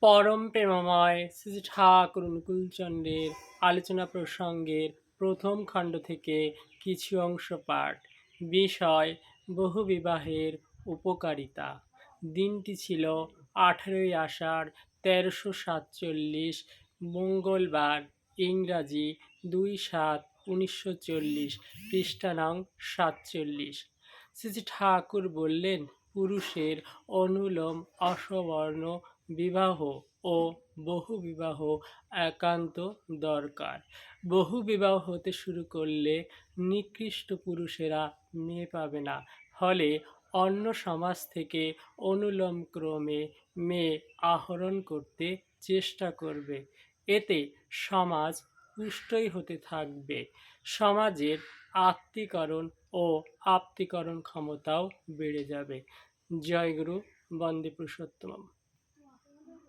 পরম প্রেমময় শ্রী শ্রী ঠাকুর অনুকূলচন্দ্রের আলোচনা প্রসঙ্গের প্রথম খণ্ড থেকে কিছু অংশ পাঠ। বিষয় বহুবিবাহের উপকারিতা। দিনটি ছিল 18ই আষাঢ় 1347 মঙ্গলবার, ইংরাজি 2/7/1940, পৃষ্ঠা নং 47। শ্রী শ্রী ঠাকুর বললেন, পুরুষের অনুলোম অসবর্ণ বিবাহ ও বহু বিবাহ একান্ত দরকার। বহু বিবাহ হতে শুরু করলে নিকৃষ্ট পুরুষেরা মেয়ে পাবে না, ফলে অন্য সমাজ থেকে অনুলোম ক্রমে মেয়ে আহরণ করতে চেষ্টা করবে। এতে সমাজ পুষ্টই হতে থাকবে। সমাজের আত্মীকরণ ও আপ্তীকরণ ক্ষমতাও বেড়ে যাবে। জয় গুরু, বন্দে পুরুষোত্তম।